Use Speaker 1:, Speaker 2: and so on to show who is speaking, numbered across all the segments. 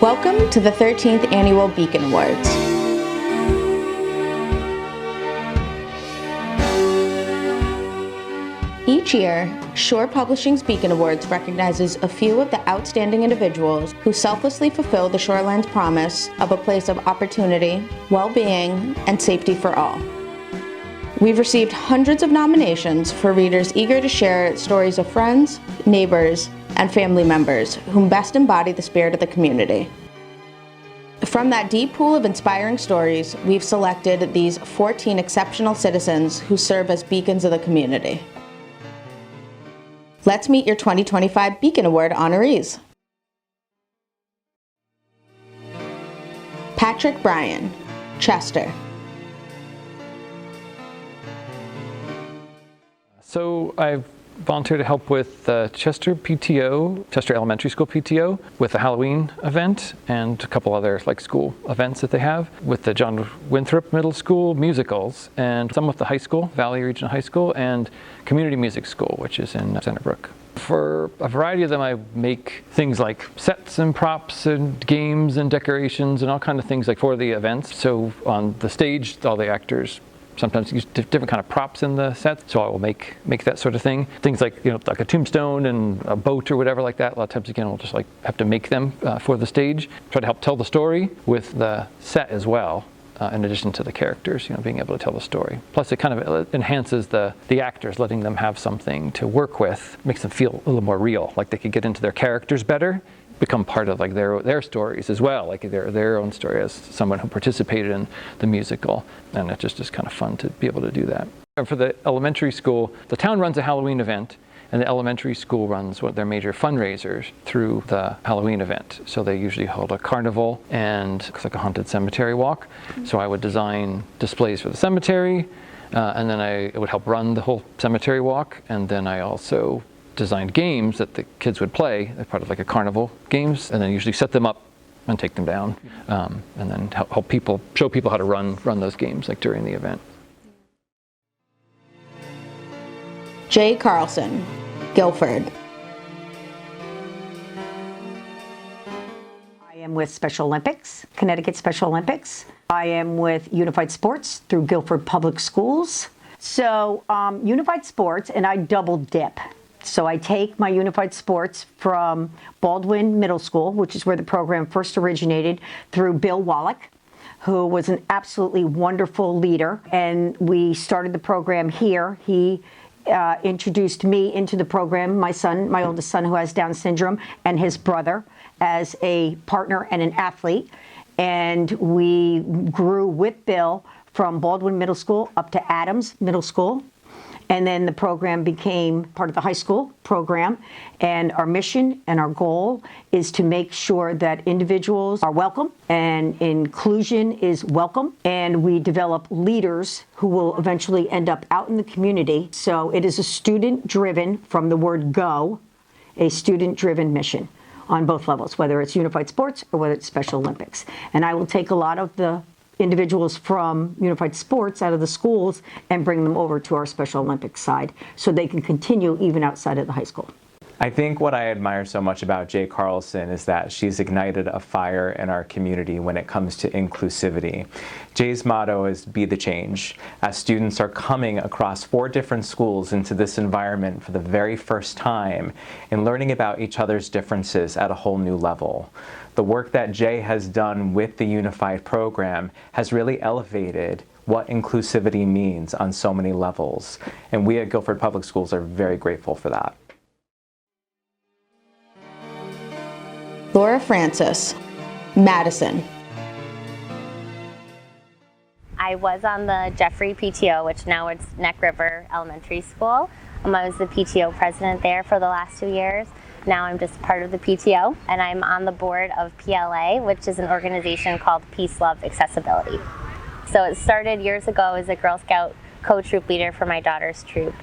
Speaker 1: Welcome to the 13th Annual Beacon Awards. Each year, Shore Publishing's Beacon Awards recognizes a few of the outstanding individuals who selflessly fulfill the Shoreline's promise of a place of opportunity, well-being, and safety for all. We've received hundreds of nominations for readers eager to share stories of friends, neighbors, and family members whom best embody the spirit of the community. From that deep pool of inspiring stories, we've selected these 14 exceptional citizens who serve as beacons of the community. Let's meet your 2025 Beacon Award honorees. Patrick Bryan, Chester.
Speaker 2: So I've volunteered to help with Chester PTO, Chester Elementary School PTO, with the Halloween event and a couple other school events that they have, with the John Winthrop Middle School musicals, and some with the high school, Valley Regional High School, and Community Music School, which is in Centerbrook. For a variety of them, I make things like sets and props and games and decorations and all kinds of things for the events. So on the stage, all the actors sometimes use different kind of props in the sets, so I will make that sort of thing. Things like a tombstone and a boat or whatever like that. A lot of times, again, we'll just have to make them for the stage. Try to help tell the story with the set as well, in addition to the characters, being able to tell the story. Plus, it kind of enhances the actors, letting them have something to work with, makes them feel a little more real, like they could get into their characters better, become part of their stories as well, their own story as someone who participated in the musical, and it just is kind of fun to be able to do that. And for the elementary school, the town runs a Halloween event, and the elementary school runs one of their major fundraisers through the Halloween event. So they usually hold a carnival and looks like a haunted cemetery walk. So I would design displays for the cemetery, and then I would help run the whole cemetery walk, and then I also designed games that the kids would play as part of a carnival games, and then usually set them up and take them down, and then help people, show people how to run those games during the event.
Speaker 1: Jay Carlson, Guilford.
Speaker 3: I am with Special Olympics, Connecticut Special Olympics. I am with Unified Sports through Guilford Public Schools. So Unified Sports, and I double dip. So I take my Unified Sports from Baldwin Middle School, which is where the program first originated, through Bill Wallach, who was an absolutely wonderful leader. And we started the program here. He introduced me into the program, my son, my oldest son who has Down syndrome, and his brother as a partner and an athlete. And we grew with Bill from Baldwin Middle School up to Adams Middle School. And then the program became part of the high school program. And our mission and our goal is to make sure that individuals are welcome and inclusion is welcome. And we develop leaders who will eventually end up out in the community. So it is a student-driven, from the word go, a student-driven mission on both levels, whether it's Unified Sports or whether it's Special Olympics. And I will take a lot of the individuals from Unified Sports out of the schools and bring them over to our Special Olympics side so they can continue even outside of the high school.
Speaker 4: I think what I admire so much about Jay Carlson is that she's ignited a fire in our community when it comes to inclusivity. Jay's motto is "Be the change," as students are coming across 4 different schools into this environment for the very first time and learning about each other's differences at a whole new level. The work that Jay has done with the Unified program has really elevated what inclusivity means on so many levels, and we at Guilford Public Schools are very grateful for that.
Speaker 1: Laura Francis, Madison.
Speaker 5: I was on the Jeffrey PTO, which now it's Neck River Elementary School. I was the PTO president there for the last 2 years. Now I'm just part of the PTO, and I'm on the board of PLA, which is an organization called Peace, Love, Accessibility. So it started years ago as a Girl Scout co-troop leader for my daughter's troop.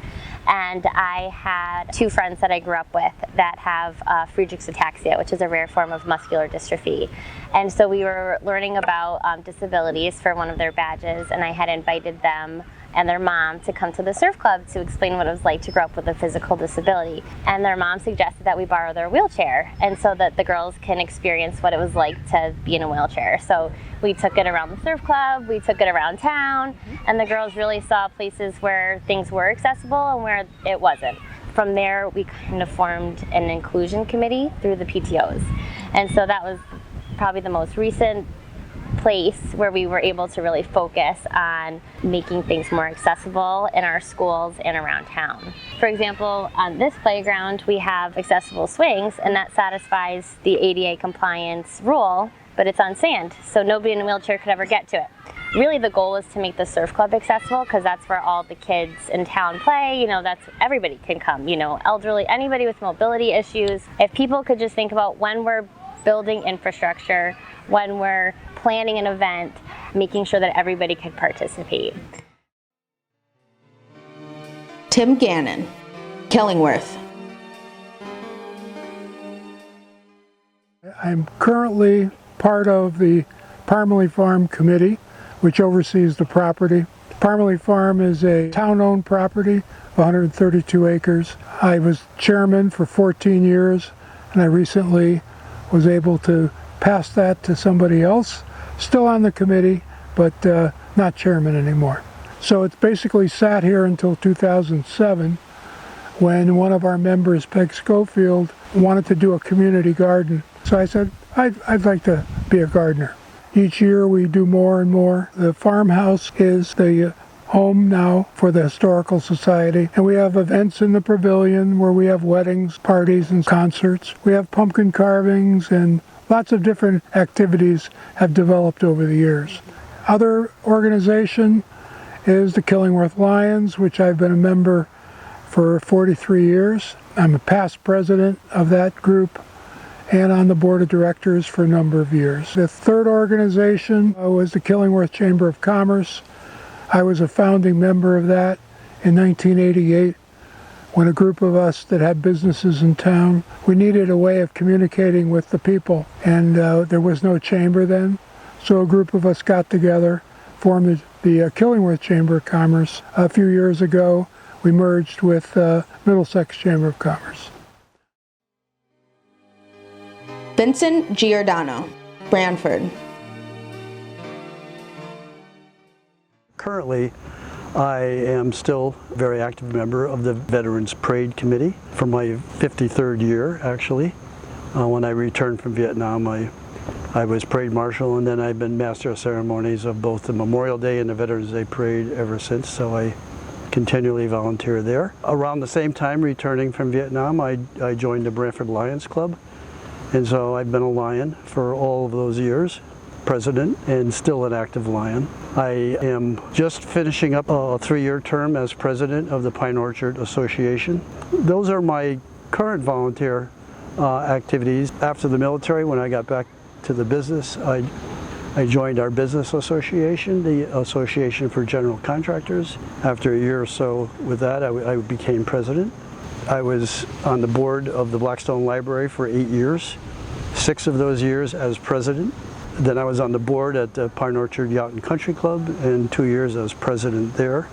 Speaker 5: And I had 2 friends that I grew up with that have Friedreich's ataxia, which is a rare form of muscular dystrophy. And so we were learning about disabilities for one of their badges, and I had invited them and their mom to come to the surf club to explain what it was like to grow up with a physical disability. And their mom suggested that we borrow their wheelchair, and so that the girls can experience what it was like to be in a wheelchair. So we took it around the surf club, we took it around town, and the girls really saw places where things were accessible and where it wasn't. From there, we kind of formed an inclusion committee through the PTOs. And so that was probably the most recent place where we were able to really focus on making things more accessible in our schools and around town. For example, on this playground, we have accessible swings, and that satisfies the ADA compliance rule, but it's on sand, so nobody in a wheelchair could ever get to it. Really, the goal was to make the surf club accessible, because that's where all the kids in town play. You know, that's everybody can come, you know, elderly, anybody with mobility issues. If people could just think about when we're building infrastructure, when we're planning an event, making sure that everybody could participate.
Speaker 1: Tim Gannon, Killingworth.
Speaker 6: I'm currently part of the Parmalee Farm Committee, which oversees the property. Parmalee Farm is a town-owned property, 132 acres. I was chairman for 14 years, and I recently was able to pass that to somebody else, still on the committee, but not chairman anymore. So it's basically sat here until 2007, when one of our members, Peg Schofield, wanted to do a community garden. So I said, I'd like to be a gardener. Each year we do more and more. The farmhouse is the home now for the Historical Society, and we have events in the pavilion where we have weddings, parties, and concerts. We have pumpkin carvings, and lots of different activities have developed over the years. Other organization is the Killingworth Lions, which I've been a member for 43 years. I'm a past president of that group and on the board of directors for a number of years. The third organization was the Killingworth Chamber of Commerce. I was a founding member of that in 1988 when a group of us that had businesses in town, we needed a way of communicating with the people, and there was no chamber then. So a group of us got together, formed the Killingworth Chamber of Commerce. A few years ago, we merged with Middlesex Chamber of Commerce.
Speaker 1: Vincent Giordano, Branford.
Speaker 7: Currently, I am still a very active member of the Veterans Parade Committee for my 53rd year, actually. When I returned from Vietnam, I was parade marshal, and then I've been master of ceremonies of both the Memorial Day and the Veterans Day Parade ever since, so I continually volunteer there. Around the same time, returning from Vietnam, I joined the Branford Lions Club, and so I've been a Lion for all of those years, president and still an active Lion. I am just finishing up a 3-year term as president of the Pine Orchard Association. Those are my current volunteer activities. After the military, when I got back to the business, I joined our business association, the Association for General Contractors. After a year or so with that, I became president. I was on the board of the Blackstone Library for 8 years, 6 of those years as president. Then I was on the board at the Pine Orchard Yacht and Country Club, and 2 years as president there.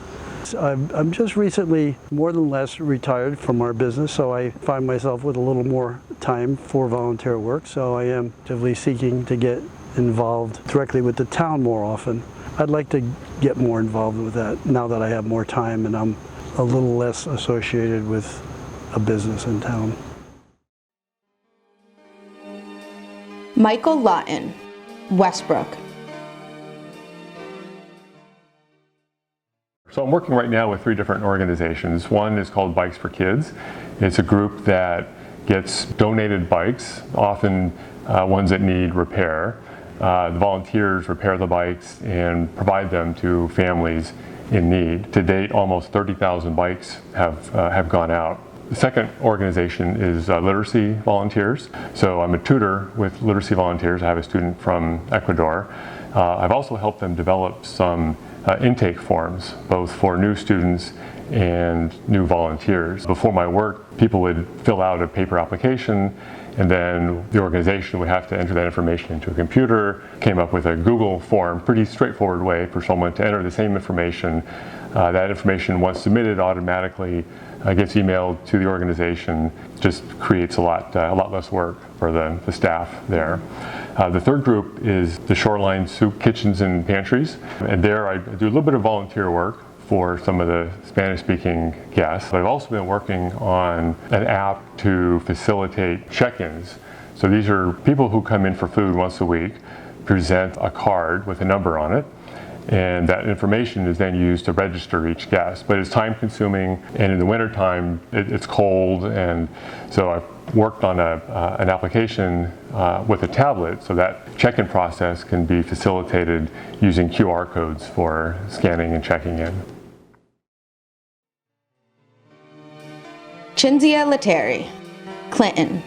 Speaker 7: I'm just recently, more than less, retired from our business, so I find myself with a little more time for volunteer work, so I am actively seeking to get involved directly with the town more often. I'd like to get more involved with that now that I have more time and I'm a little less associated with a business in town.
Speaker 1: Michael Lawton, Westbrook.
Speaker 8: So I'm working right now with 3 different organizations. One is called Bikes for Kids. It's a group that gets donated bikes, often ones that need repair. The volunteers repair the bikes and provide them to families in need. To date, almost 30,000 bikes have gone out. The second organization is Literacy Volunteers. So I'm a tutor with Literacy Volunteers. I have a student from Ecuador. I've also helped them develop some intake forms, both for new students and new volunteers. Before my work, people would fill out a paper application, and then the organization would have to enter that information into a computer, came up with a Google form, pretty straightforward way for someone to enter the same information That information, once submitted, automatically gets emailed to the organization. Just creates a lot less work for the staff there. The third group is the Shoreline Soup Kitchens and Pantries, and there I do a little bit of volunteer work for some of the Spanish-speaking guests. I've also been working on an app to facilitate check-ins. So these are people who come in for food once a week, present a card with a number on it, and that information is then used to register each guest. But it's time consuming, and in the wintertime it's cold, and so I've worked on an application with a tablet so that check-in process can be facilitated using QR codes for scanning and checking in.
Speaker 1: Chinzia Leteri, Clinton.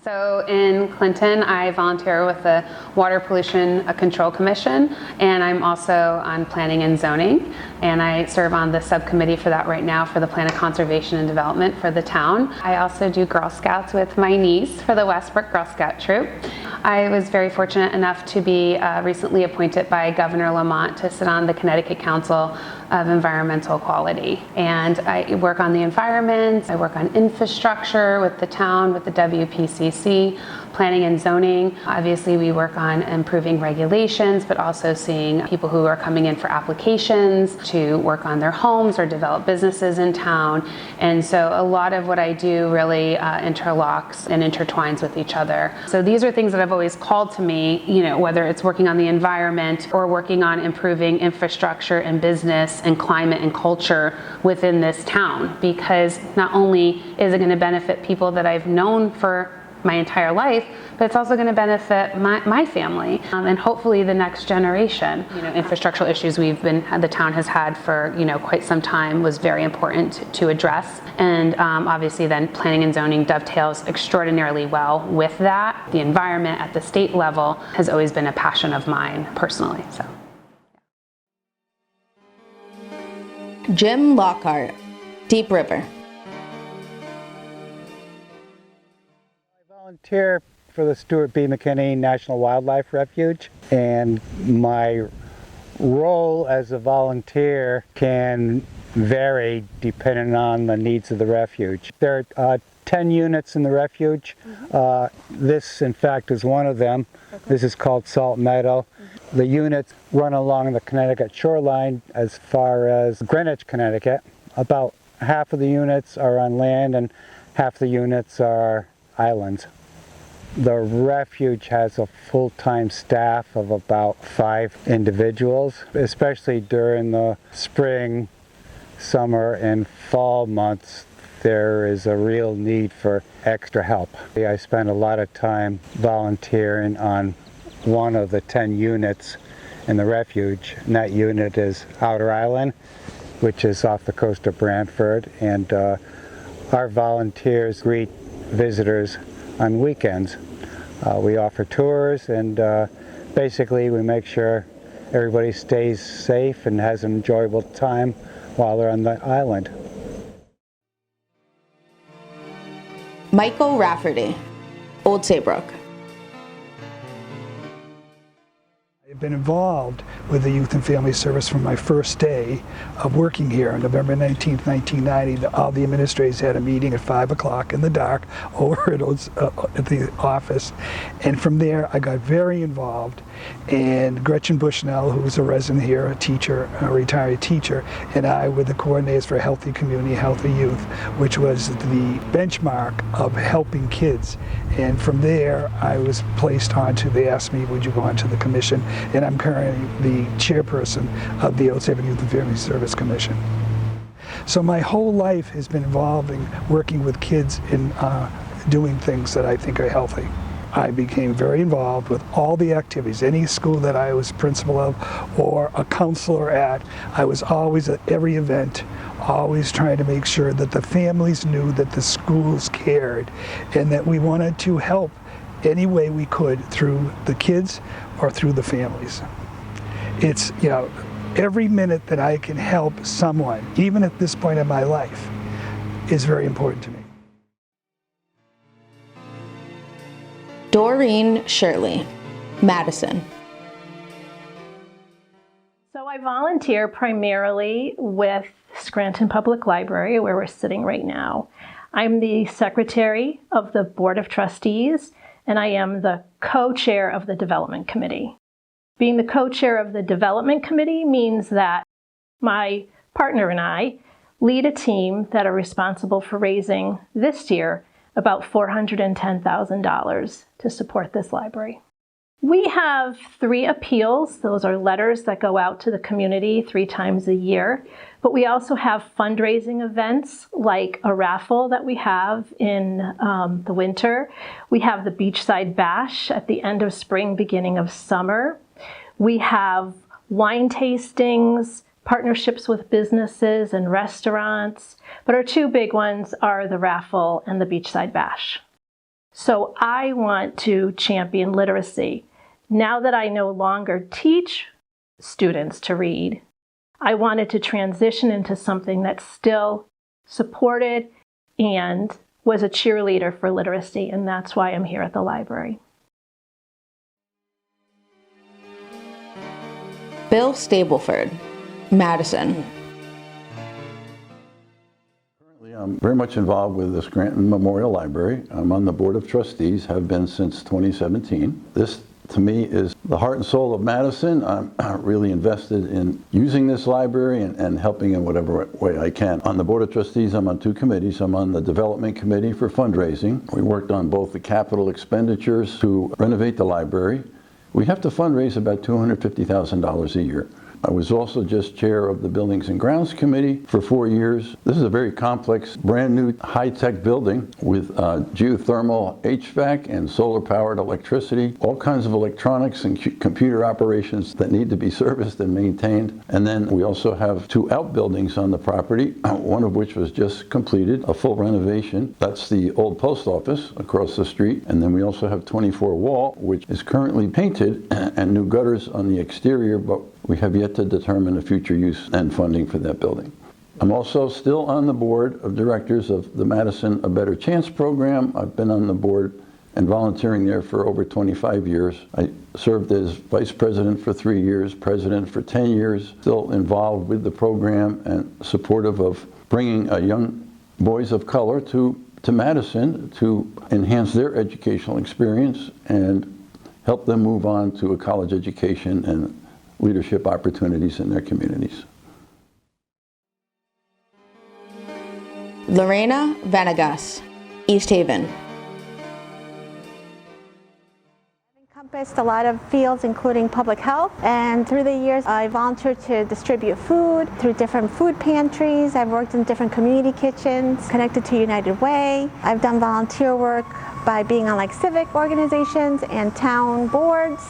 Speaker 9: So in Clinton, I volunteer with the Water Pollution Control Commission, and I'm also on Planning and Zoning, and I serve on the subcommittee for that right now for the Plan of Conservation and Development for the town. I also do Girl Scouts with my niece for the Westbrook Girl Scout Troop. I was very fortunate enough to be recently appointed by Governor Lamont to sit on the Connecticut Council of Environmental Quality. And I work on the environment, I work on infrastructure with the town, with the WPCC, planning and zoning. Obviously we work on improving regulations, but also seeing people who are coming in for applications to work on their homes or develop businesses in town. And so a lot of what I do really interlocks and intertwines with each other. So these are things that have always called to me, you know, whether it's working on the environment or working on improving infrastructure and business and climate and culture within this town, because not only is it going to benefit people that I've known for my entire life, but it's also going to benefit my family and hopefully the next generation. You know, infrastructural issues the town has had for, you know, quite some time was very important to address, and obviously then planning and zoning dovetails extraordinarily well with that. The environment at the state level has always been a passion of mine personally. So.
Speaker 1: Jim Lockhart, Deep River.
Speaker 10: I volunteer for the Stuart B. McKinney National Wildlife Refuge, and my role as a volunteer can vary depending on the needs of the refuge. There are 10 units in the refuge. This, in fact, is one of them. Okay. This is called Salt Meadow. The units run along the Connecticut shoreline as far as Greenwich, Connecticut. About half of the units are on land and half the units are islands. The refuge has a full-time staff of about 5 individuals, especially during the spring, summer, and fall months. There is a real need for extra help. I spend a lot of time volunteering on one of the 10 units in the refuge, and that unit is Outer Island, which is off the coast of Brantford, and our volunteers greet visitors on weekends. We offer tours, and basically we make sure everybody stays safe and has an enjoyable time while they're on the island.
Speaker 1: Michael Rafferty, Old Saybrook.
Speaker 11: I've been involved with the Youth and Family Service from my first day of working here on November 19th, 1990. All the administrators had a meeting at 5 o'clock in the dark over at the office. And from there, I got very involved. And Gretchen Bushnell, who was a resident here, a teacher, a retired teacher, and I were the coordinators for Healthy Community, Healthy Youth, which was the benchmark of helping kids. And from there, I was placed onto, they asked me, would you go onto the commission? And I'm currently the chairperson of the Old Saybrook Youth and Family Service Commission. So my whole life has been involving working with kids in doing things that I think are healthy. I became very involved with all the activities. Any school that I was principal of or a counselor at, I was always at every event, always trying to make sure that the families knew that the schools cared and that we wanted to help any way we could through the kids or through the families. It's, you know, every minute that I can help someone, even at this point in my life, is very important to me.
Speaker 1: Doreen Shirley, Madison.
Speaker 12: I volunteer primarily with Scranton Public Library, where we're sitting right now. I'm the secretary of the Board of Trustees, and I am the co-chair of the Development Committee. Being the co-chair of the Development Committee means that my partner and I lead a team that are responsible for raising this year about $410,000 to support this library. We have 3 appeals. Those are letters that go out to the community 3 times a year. But we also have fundraising events like a raffle that we have in the winter. We have the Beachside Bash at the end of spring, beginning of summer. We have wine tastings, partnerships with businesses and restaurants. But our 2 big ones are the raffle and the Beachside Bash. So I want to champion literacy. Now that I no longer teach students to read, I wanted to transition into something that still supported and was a cheerleader for literacy, and that's why I'm here at the library.
Speaker 1: Bill Stableford, Madison.
Speaker 13: I'm very much involved with the Scranton Memorial Library. I'm on the Board of Trustees, have been since 2017. This, to me, is the heart and soul of Madison. I'm really invested in using this library and helping in whatever way I can. On the Board of Trustees, I'm on 2 committees. I'm on the Development Committee for fundraising. We worked on both the capital expenditures to renovate the library. We have to fundraise about $250,000 a year. I was also just chair of the Buildings and Grounds Committee for 4 years. This is a very complex, brand new high-tech building with geothermal HVAC and solar-powered electricity, all kinds of electronics and computer operations that need to be serviced and maintained. And then we also have 2 outbuildings on the property, one of which was just completed, a full renovation. That's the old post office across the street. And then we also have 24 Wall, which is currently painted, and new gutters on the exterior, but we have yet to determine the future use and funding for that building. I'm also still on the board of directors of the Madison A Better Chance program. I've been on the board and volunteering there for over 25 years. I served as vice president for 3 years, president for 10 years, still involved with the program and supportive of bringing young boys of color to Madison to enhance their educational experience and help them move on to a college education and leadership opportunities in their communities.
Speaker 1: Lorena Venegas, East Haven.
Speaker 14: Encompassed a lot of fields, including public health, and through the years I volunteered to distribute food through different food pantries. I've worked in different community kitchens, connected to United Way. I've done volunteer work by being on like civic organizations and town boards.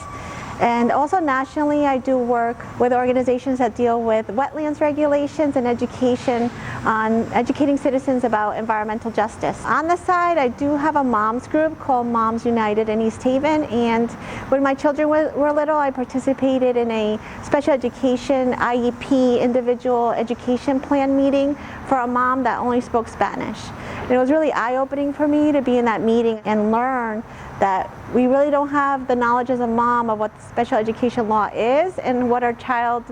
Speaker 14: And also nationally, I do work with organizations that deal with wetlands regulations and education on educating citizens about environmental justice. On the side, I do have a moms group called Moms United in East Haven, and when my children were little, I participated in a special education IEP individual education plan meeting for a mom that only spoke Spanish. And it was really eye-opening for me to be in that meeting and learn that we really don't have the knowledge as a mom of what special education law is and what our child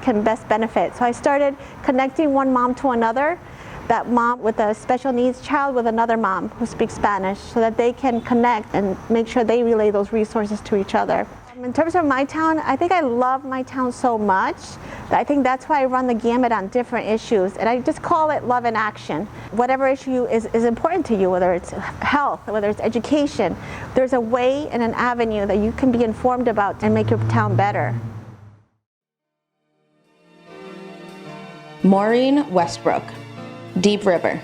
Speaker 14: can best benefit. So I started connecting one mom to another, that mom with a special needs child with another mom who speaks Spanish, so that they can connect and make sure they relay those resources to each other. In terms of my town, I think I love my town so much that I think that's why I run the gamut on different issues, and I just call it love in action. Whatever issue is important to you, whether it's health, whether it's education, there's a way and an avenue that you can be informed about and make your town better.
Speaker 1: Maureen Westbrook, Deep River.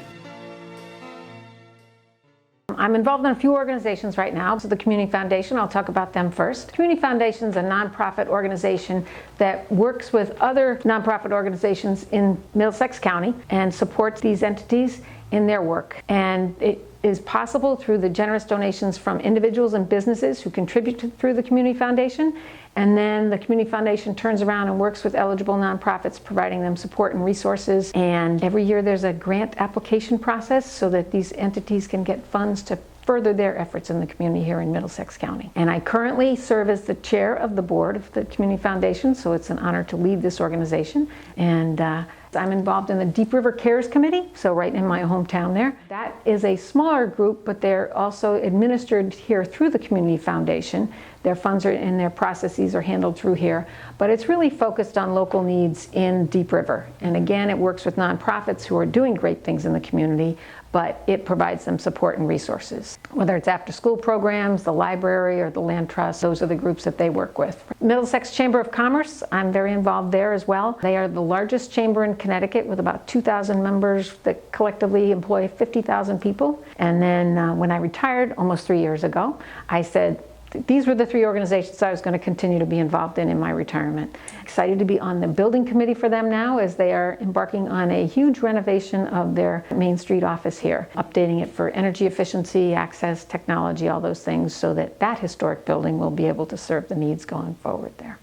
Speaker 15: I'm involved in a few organizations right now. So the Community Foundation, I'll talk about them first. Community Foundation is a nonprofit organization that works with other nonprofit organizations in Middlesex County and supports these entities in their work. And it is possible through the generous donations from individuals and businesses who contribute through the Community Foundation. And then the Community Foundation turns around and works with eligible nonprofits, providing them support and resources. And every year there's a grant application process so that these entities can get funds to further their efforts in the community here in Middlesex County. And I currently serve as the chair of the board of the Community Foundation, so it's an honor to lead this organization. And I'm involved in the Deep River Cares Committee, so right in my hometown there. That is a smaller group, but they're also administered here through the Community Foundation. Their funds and their processes are handled through here, but it's really focused on local needs in Deep River. And again, it works with nonprofits who are doing great things in the community, but it provides them support and resources. Whether it's after school programs, the library, or the land trust, those are the groups that they work with. Middlesex Chamber of Commerce, I'm very involved there as well. They are the largest chamber in Connecticut with about 2,000 members that collectively employ 50,000 people. And then when I retired almost 3 years ago, I said, these were the 3 organizations I was going to continue to be involved in my retirement. Excited to be on the building committee for them now as they are embarking on a huge renovation of their Main Street office here, updating it for energy efficiency, access, technology, all those things, so that that historic building will be able to serve the needs going forward there.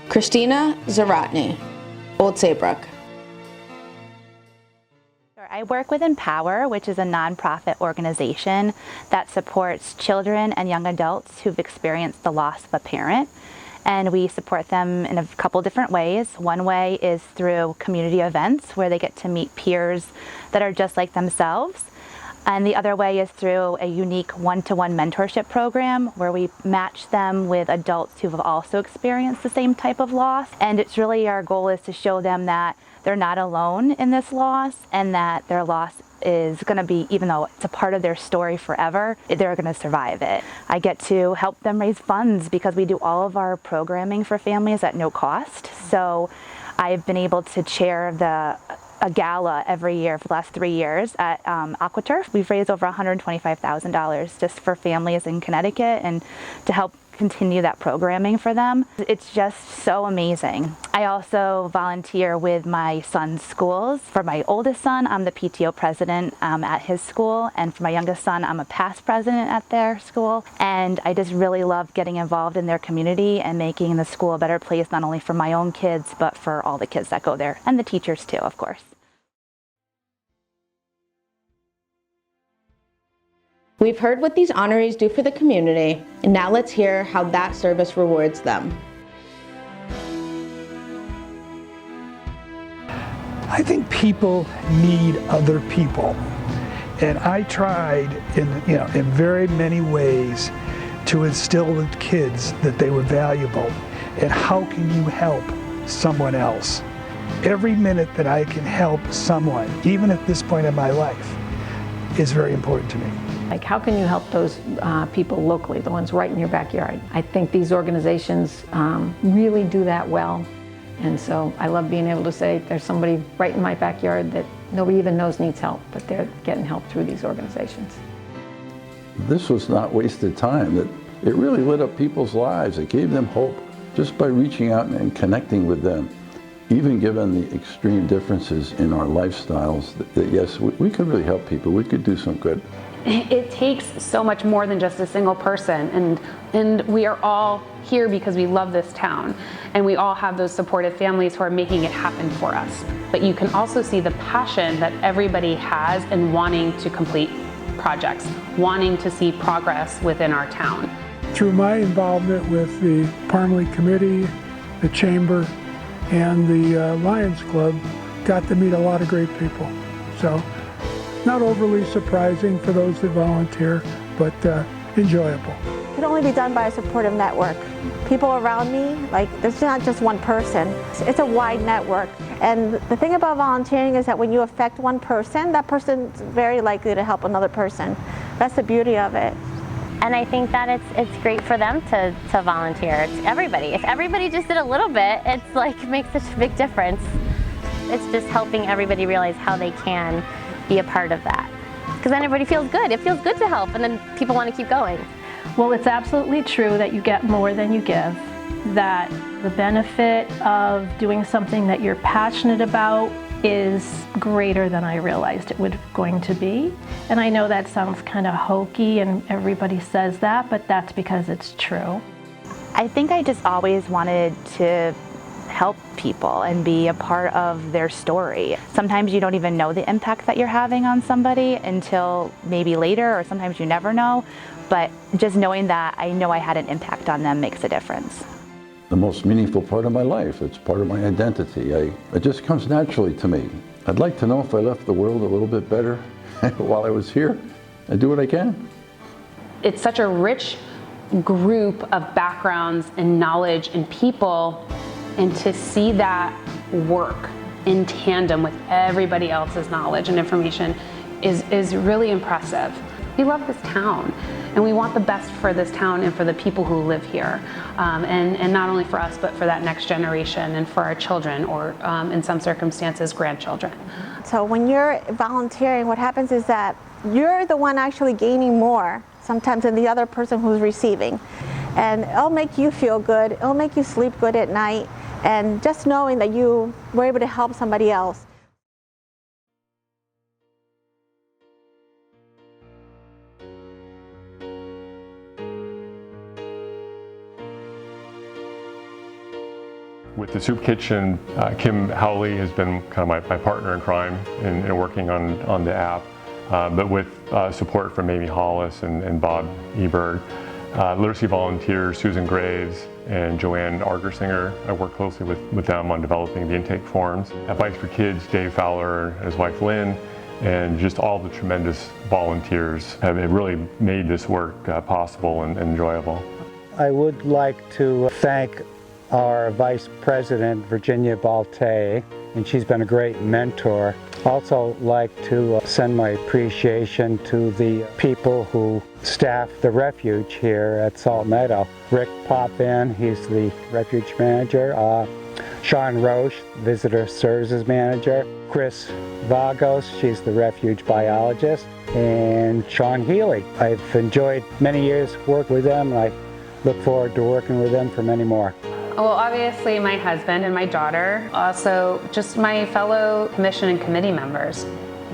Speaker 1: Christina Zaratny, Old Saybrook.
Speaker 16: I work with Empower, which is a nonprofit organization that supports children and young adults who've experienced the loss of a parent. And we support them in a couple different ways. One way is through community events where they get to meet peers that are just like themselves. And the other way is through a unique one-to-one mentorship program where we match them with adults who have also experienced the same type of loss. And it's really our goal is to show them that they're not alone in this loss and that their loss is going to be, even though it's a part of their story forever, they're going to survive it. I get to help them raise funds because we do all of our programming for families at no cost. So I've been able to chair a gala every year for the last 3 years at AquaTurf. We've raised over $125,000 just for families in Connecticut and to help continue that programming for them. It's just so amazing. I also volunteer with my son's schools. For my oldest son, I'm the PTO president at his school, and for my youngest son, I'm a past president at their school. And I just really love getting involved in their community and making the school a better place, not only for my own kids, but for all the kids that go there, and the teachers too, of course.
Speaker 1: We've heard what these honorees do for the community, and now let's hear how that service rewards them.
Speaker 11: I think people need other people. And I tried in very many ways to instill with kids that they were valuable. And how can you help someone else? Every minute that I can help someone, even at this point in my life, is very important to me.
Speaker 15: Like, how can you help those people locally, the ones right in your backyard? I think these organizations really do that well. And so I love being able to say there's somebody right in my backyard that nobody even knows needs help, but they're getting help through these organizations. This
Speaker 13: was not wasted time. It really lit up people's lives. It gave them hope just by reaching out and connecting with them. Even given the extreme differences in our lifestyles, that yes, we could really help people. We could do some good.
Speaker 9: It takes so much more than just a single person, and we are all here because we love this town, and we all have those supportive families who are making it happen for us. But you can also see the passion that everybody has in wanting to complete projects, wanting to see progress within our town.
Speaker 6: Through my involvement with the Parmalee Committee, the Chamber, and the Lions Club, got to meet a lot of great people. So, not overly surprising for those that volunteer, but enjoyable.
Speaker 14: It can only be done by a supportive network. People around me, like, there's not just one person. It's a wide network. And the thing about volunteering is that when you affect one person, that person's very likely to help another person. That's the beauty of it.
Speaker 5: And I think that it's great for them to volunteer. It's everybody. If everybody just did a little bit, it's like, it makes such a big difference. It's just helping everybody realize how they can be a part of that. Because then everybody feels good. It feels good to help, and then people want to keep going.
Speaker 12: Well, it's absolutely true that you get more than you give, that the benefit of doing something that you're passionate about is greater than I realized it was going to be. And I know that sounds kind of hokey and everybody says that, but that's because it's true.
Speaker 16: I think I just always wanted to help people and be a part of their story. Sometimes you don't even know the impact that you're having on somebody until maybe later, or sometimes you never know, but just knowing that I know I had an impact on them makes a difference.
Speaker 13: The most meaningful part of my life. It's part of my identity. It just comes naturally to me. I'd like to know if I left the world a little bit better while I was here. I do what I can.
Speaker 9: It's such a rich group of backgrounds and knowledge and people, and to see that work in tandem with everybody else's knowledge and information is really impressive. We love this town, and we want the best for this town and for the people who live here, and not only for us, but for that next generation and for our children, or in some circumstances, grandchildren.
Speaker 14: So when you're volunteering, what happens is that you're the one actually gaining more sometimes than the other person who's receiving. And it'll make you feel good, it'll make you sleep good at night, and just knowing that you were able to help somebody else.
Speaker 8: With the Soup Kitchen, Kim Howley has been kind of my partner in crime in working on the app, but with support from Amy Hollis and Bob Eberg. Literacy volunteers Susan Graves and Joanne Argersinger, I work closely with them on developing the intake forms. At Bikes for Kids, Dave Fowler and his wife Lynn, and just all the tremendous volunteers have really made this work possible and enjoyable.
Speaker 10: I would like to thank our Vice President, Virginia Balté, and she's been a great mentor. Also like to send my appreciation to the people who staff the refuge here at Salt Meadow. Rick Poppin, he's the refuge manager. Sean Roche, visitor services manager. Chris Vagos, she's the refuge biologist. And Sean Healy. I've enjoyed many years work with them, and I look forward to working with them for many more.
Speaker 9: Well, obviously my husband and my daughter, also just my fellow commission and committee members.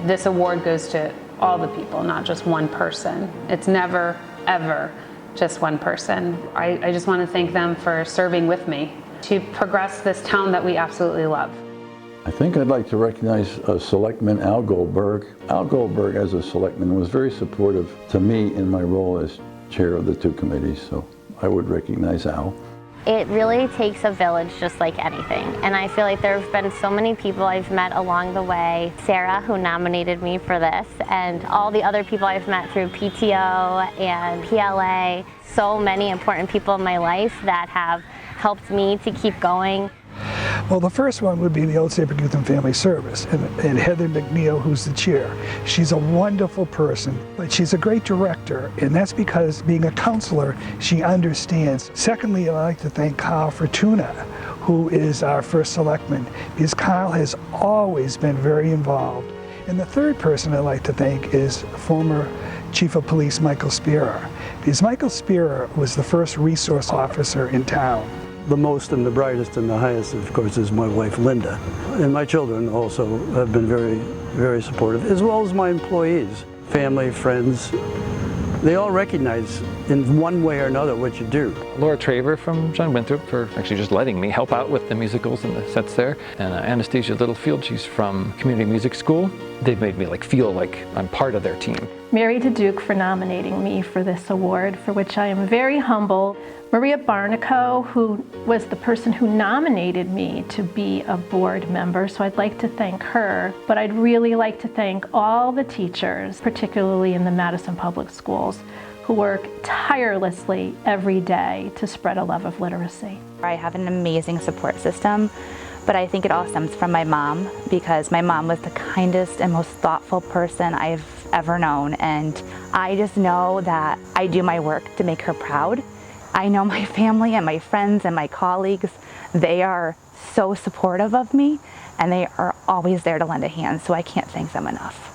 Speaker 9: This award goes to all the people, not just one person. It's never, ever just one person. I just want to thank them for serving with me to progress this town that we absolutely love.
Speaker 13: I think I'd like to recognize Selectman Al Goldberg. Al Goldberg, as a selectman, was very supportive to me in my role as chair of the two committees, so I would recognize Al.
Speaker 5: It really takes a village, just like anything. And I feel like there have been so many people I've met along the way. Sarah, who nominated me for this, and all the other people I've met through PTO and PLA. So many important people in my life that have helped me to keep going.
Speaker 11: Well, the first one would be the Old Saybrook Youth and Family Service, and Heather McNeil, who's the chair. She's a wonderful person, but she's a great director, and that's because being a counselor, she understands. Secondly, I'd like to thank Kyle Fortuna, who is our first selectman, because Kyle has always been very involved. And the third person I'd like to thank is former Chief of Police Michael Spira, because Michael Spira was the first resource officer in town.
Speaker 7: The most and the brightest and the highest, of course, is my wife, Linda. And my children also have been very, very supportive, as well as my employees, family, friends. They all recognize in one way or another what you do.
Speaker 2: Laura Traver from John Winthrop for actually just letting me help out with the musicals and the sets there. And Anastasia Littlefield, she's from Community Music School. They've made me feel like I'm part of their team.
Speaker 12: Mary DeDuke for nominating me for this award, for which I am very humble. Maria Barnico, who was the person who nominated me to be a board member, so I'd like to thank her. But I'd really like to thank all the teachers, particularly in the Madison Public Schools, who work tirelessly every day to spread a love of literacy.
Speaker 16: I have an amazing support system, but I think it all stems from my mom, because my mom was the kindest and most thoughtful person I've ever known, and I just know that I do my work to make her proud. I know my family and my friends and my colleagues, they are so supportive of me, and they are always there to lend a hand, so I can't thank them enough.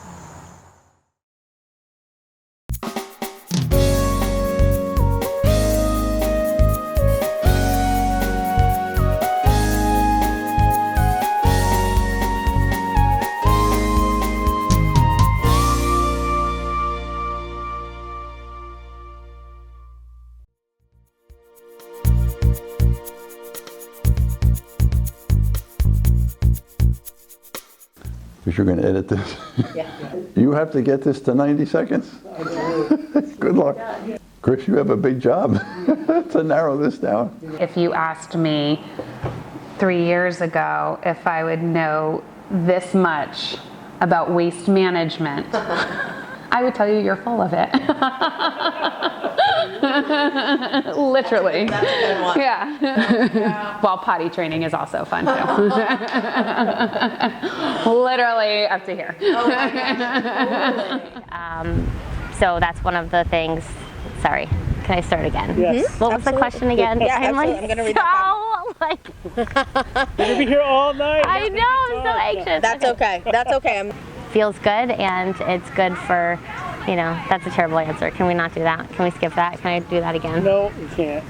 Speaker 13: because you're going to edit this. You have to get this to 90 seconds. Good luck. Chris, you have a big job to narrow this down.
Speaker 9: If you asked me 3 years ago if I would know this much about waste management, I would tell you you're full of it. Literally. Yeah. While potty training is also fun too. Literally up to here.
Speaker 5: So that's one of the things. Sorry, can I start again?
Speaker 17: Yes.
Speaker 5: What was the question again?
Speaker 17: Yeah,
Speaker 5: I'm
Speaker 17: absolutely. I'm gonna read that
Speaker 5: like,
Speaker 17: You're gonna be here all night.
Speaker 5: I know, I'm so anxious.
Speaker 17: That's okay. That's okay.
Speaker 5: Feels good, and it's good for, that's a terrible answer. Can we not do that? Can we skip that? Can I do that again?
Speaker 17: No, you can't.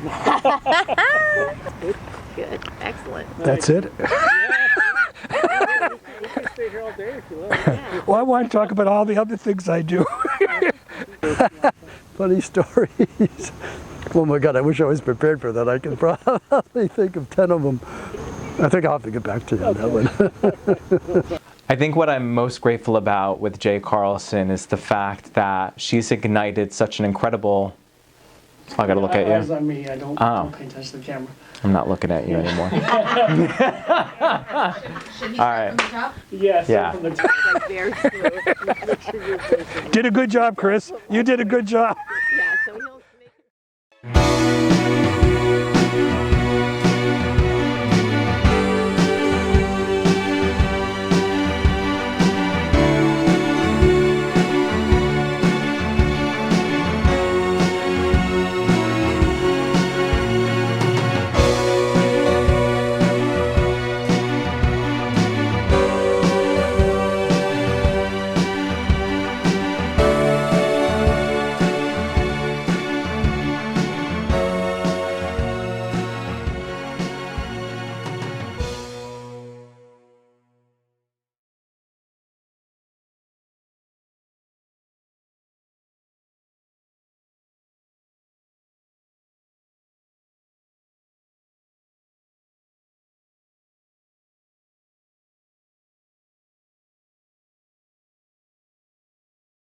Speaker 5: Good. Excellent.
Speaker 11: That's it?
Speaker 17: You can stay here all day if you like.
Speaker 11: Well, I want to talk about all the other things I do.
Speaker 7: Funny stories. Oh my God, I wish I was prepared for that. I can probably think of 10 of them. I think I'll have to get back to you on that one.
Speaker 4: I think what I'm most grateful about with Jay Carlson is the fact that she's ignited such an incredible. Oh, I gotta look at
Speaker 17: Eyes
Speaker 4: you.
Speaker 17: on me. I don't pay attention to the camera.
Speaker 4: I'm not looking at you anymore. All right.
Speaker 17: Yes.
Speaker 4: Yeah.
Speaker 17: From the top.
Speaker 11: Did a good job, Chris. You did a good job.